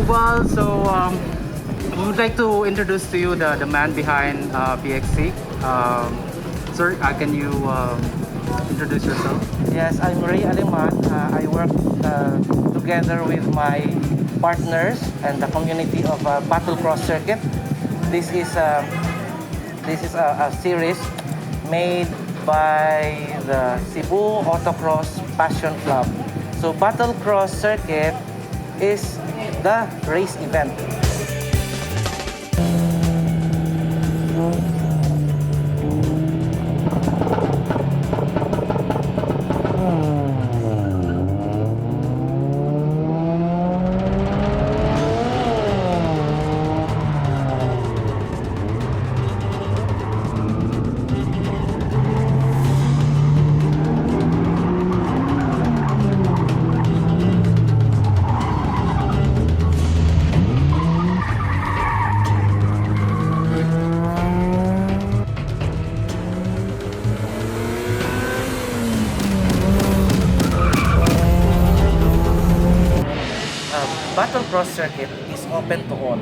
Kubal. So we would like to introduce to you the man behind PXC. Sir, can you introduce yourself? Yes, I'm Ray Aleman. I work together with my partners and the community of Battle Cross Circuit. This is a series made by the Cebu Autocross Passion Club. So Battle Cross Circuit is the race event. Battle Cross Circuit is open to all.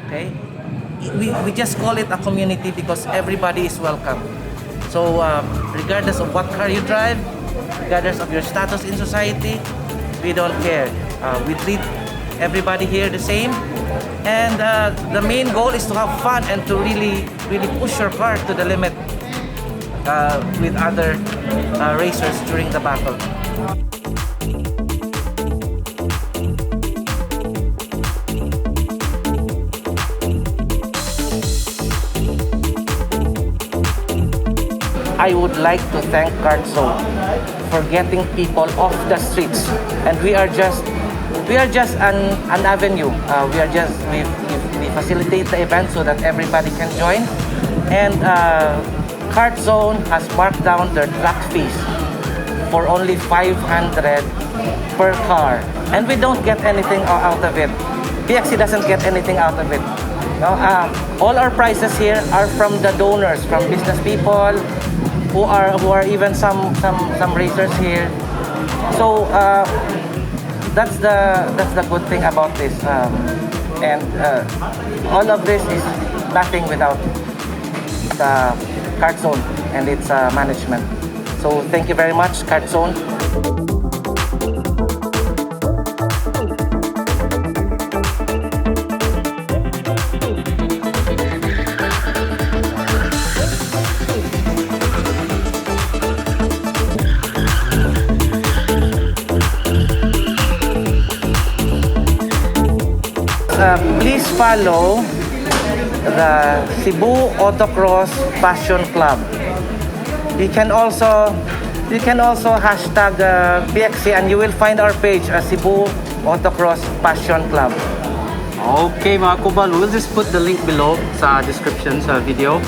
Okay, we just call it a community because everybody is welcome. So regardless of what car you drive, regardless of your status in society, we don't care. We treat everybody here the same, and the main goal is to have fun and to really push your car to the limit with other racers during the battle. I would like to thank Kartzone for getting people off the streets, and we are just an avenue. We facilitate the event so that everybody can join, and Kartzone has marked down their track fees for only 500 per car, and we don't get anything out of it. PXC doesn't get anything out of it. No, all our prices here are from the donors, from business people, who are even some racers here. So that's the good thing about this, and all of this is nothing without the Kartzone and its management. So thank you very much, Kartzone. Please follow the Cebu Autocross Passion Club. You can also hashtag PXC and you will find our page, Cebu Autocross Passion Club. Okay mga Kubal, we'll just put the link below sa description sa video.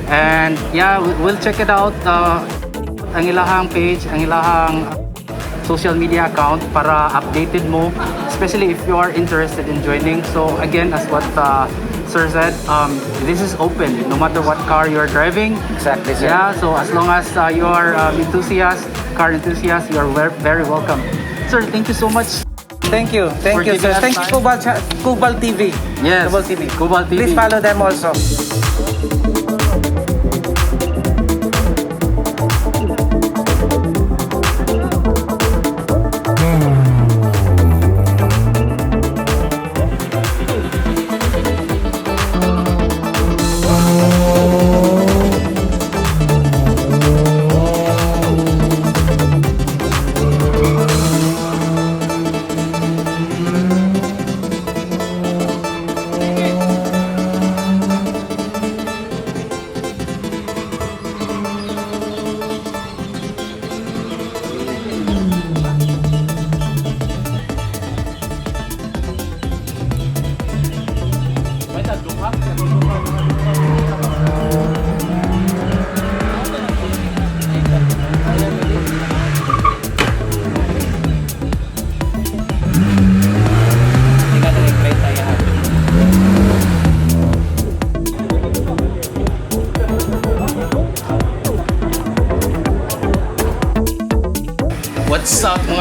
And yeah, we'll check it out. Ang ilahang page, ang ilahang social media account para updated mo, especially if you are interested in joining. So again, as what Sir said, this is open no matter what car you are driving. Exactly, sir. Yeah, so as long as you are car enthusiast, you are very welcome. Sir, thank you so much. Thank you, sir. Thank you, Kubal TV. Yes, Kubal TV. Please follow them also.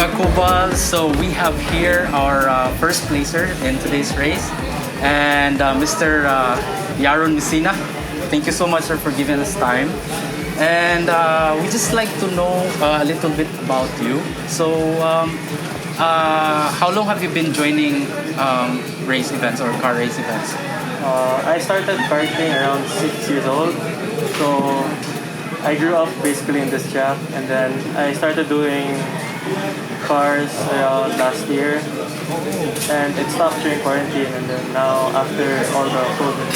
mga Kubal. So we have here our first placer in today's race, and Mr. Yaron Messina. Thank you so much, sir, for giving us time. And we just like to know a little bit about you. So, how long have you been joining race events or car race events? I started karting around 6 years old. So I grew up basically in this track, and then I started doing cars around last year. And it stopped during quarantine, and then now after all the COVID,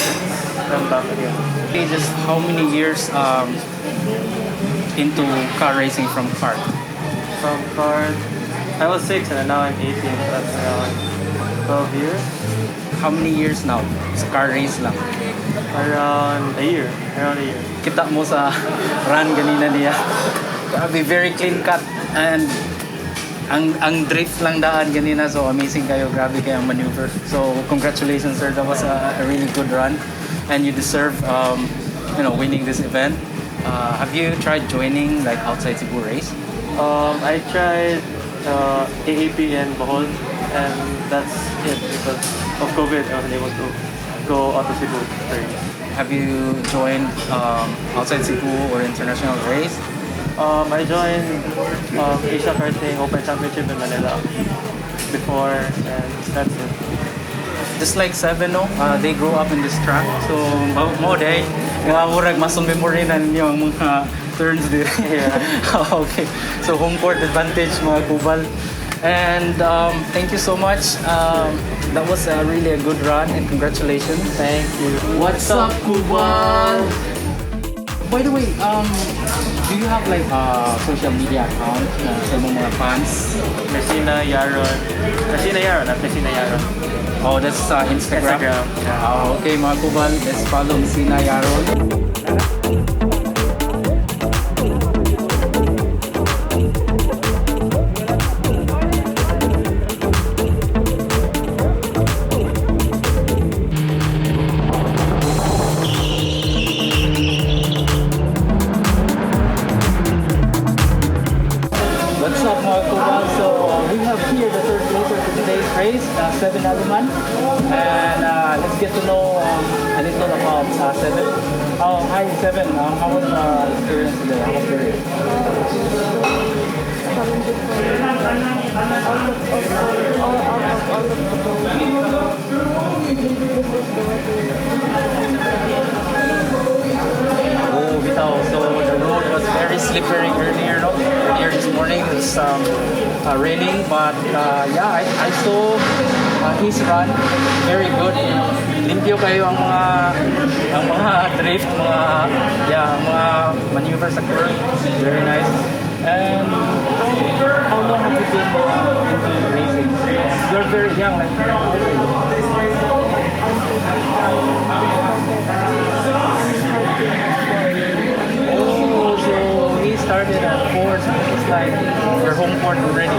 I'm back again. Okay, just how many years into car racing from kart? From kart, I was 6 and then now I'm 18. That's around 12 years. How many years now? Sa car race lang. Around a year. Kita mo sa run ganina niya. Grabe, very clean cut. And ang drift lang daan ganina, so amazing kayo. Grabe kayong maneuver. So congratulations, sir. That was a really good run, and you deserve winning this event. Have you tried joining like outside Cebu race? I tried AAP in Bohol, and that's it because of COVID. I wasn't able to go out to Cebu. Have you joined outside Cebu or international race? I joined Asia Karting Open Championship in Manila before, and that's it. Just like Seven, no? They grew up in this track. So, mo day, murag muscle memory na ninyo ang mga turns dire. Yeah. Okay. So, home court advantage, mga Kubal. And thank you so much. That was really a good run, and congratulations. Thank you. What's up, Kubal? By the way, do you have like a social media account sa mga fans? Messina Yaron. Messina Yaron, not Messina Yaron. Oh, that's Instagram? Instagram, yeah. Okay, mga Kubal, let's follow Messina Yaron. What's up, mga Kubal? So we have here the third placer for today's race, Seven Aluman. And let's get to know a little about Seven. Oh, hi Seven. How was the experience today? How was your race? Oh, bitaw. So the road was very slippery earlier, no? Earlier this morning, it was raining, but yeah, I saw his run, very good. Limpyo kayo ang mga drift, mga maneuver sa curve, very nice. And how long have you been into racing? You're very young, like oh, so he started at 4, so it's like your home court already.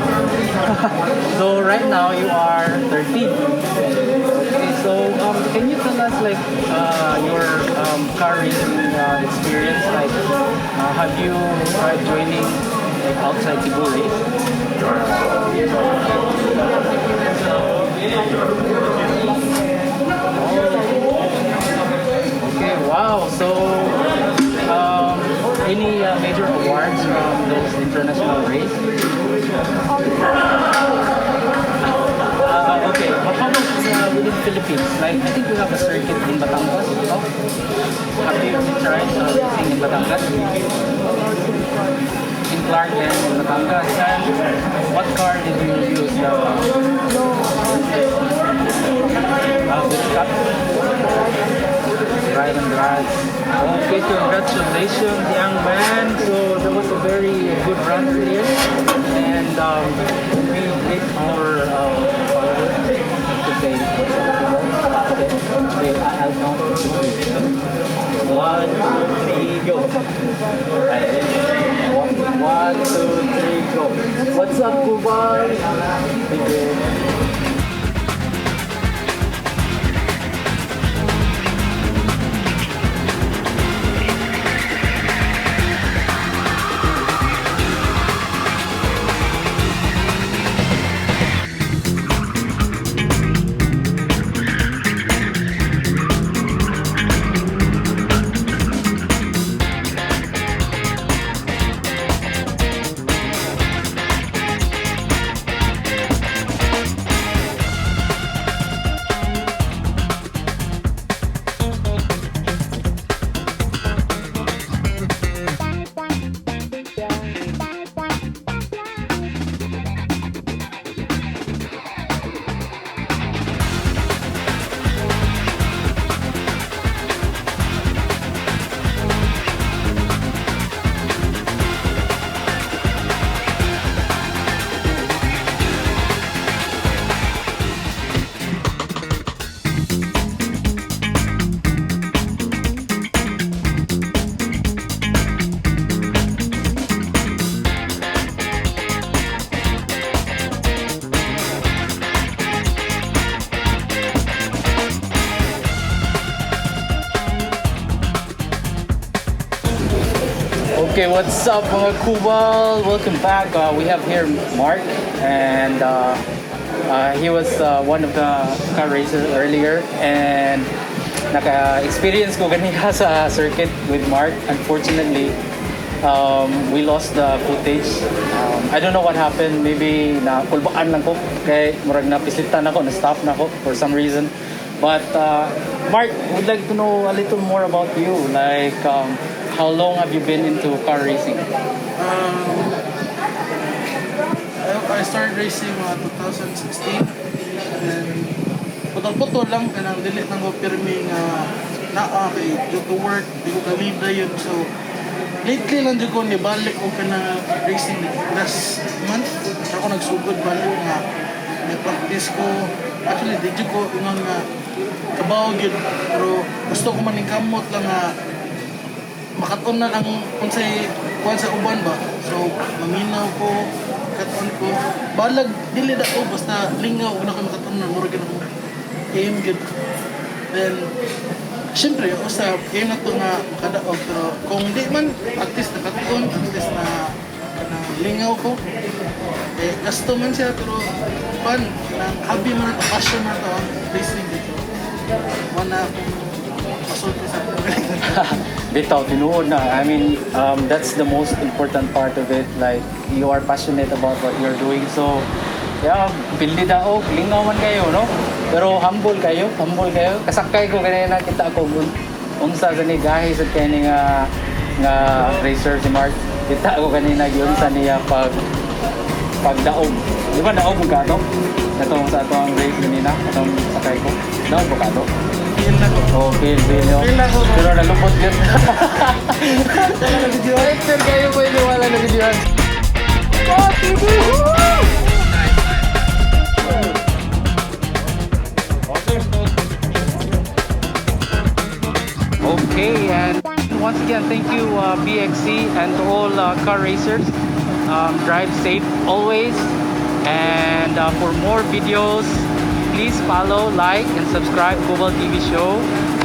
So right now you are 13. Okay, so can you tell us like your car racing experience? Like, have you tried joining like outside Cebu race? Okay, wow. So any major awards from those international race? Okay, but how about within Philippines? Like, I think we have a circuit in Batangas. Oh? Have you tried racing in Batangas? In Clark and in Batangas. And what car did you use? Which car? Drive and drive. Okay, congratulations, young man. So that was a very good run here, and we did our to say. Okay, I'll count. 1, 2, 3, go. 1, 2, 3, go. What's up, Kubal? Thank you. Okay, what's up mga Kubal? Welcome back. We have here Mark, and he was one of the car racers earlier, and naka-experience ko ganito sa circuit with Mark. Unfortunately, we lost the footage. I don't know what happened. Maybe na kulbaan lang ko. Kaya murag napisitan ako, na-stop na ako for some reason. But Mark, would like to know a little more about you. Like, how long have you been into car racing? I started racing 2016, and putol-putol lang kanang dili nang go pirmi nga naa kay due to work di ko kalibra yun. So lately lang jud ko nibalik ko kana racing last month. Ako nagsugod balik nga practice ko. Actually di jud ko ingon nga kabaw gyud, pero gusto ko man kamot lang nga makaton na ang unsay kuan sa uban ba. So maminaw ko, katon ko balag dili daw basta lingaw na ko makaton na murag na ko aim good. Then syempre usa aim na to nga makadaog, pero kung di man at least nakaton, at least na lingaw ko gasto man siya, pero fun nang hobby man to, passion na to racing dito. Wala pasok sa Bitaw, tinuod na. I mean, that's the most important part of it. Like, you are passionate about what you're doing. So, yeah, pildi daog, lingaw man kayo, no? Pero humble kayo. Kasakay ko kanina kita ako unsa sa ni gahi sa kani nga racer si Mark. Kita ako kanina giunsa niya pagdaog. Di ba daog mo ka to? Natong sa atong race kanina, atong sakay ko. Daog mo ka to? feel na ko. Oh, feel yun. Feel ako. Pero nalupot yun. Wala na video. Collector kayo po yung wala na video. Oh, TV! Okay, and once again, thank you BXC and to all car racers. Drive safe always. And for more videos, please follow, like, and subscribe Kubal TV show.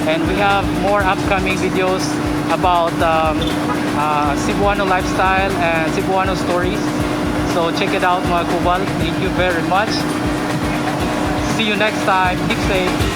And we have more upcoming videos about Cebuano lifestyle and Cebuano stories. So check it out mga Kubal. Thank you very much. See you next time. Keep safe.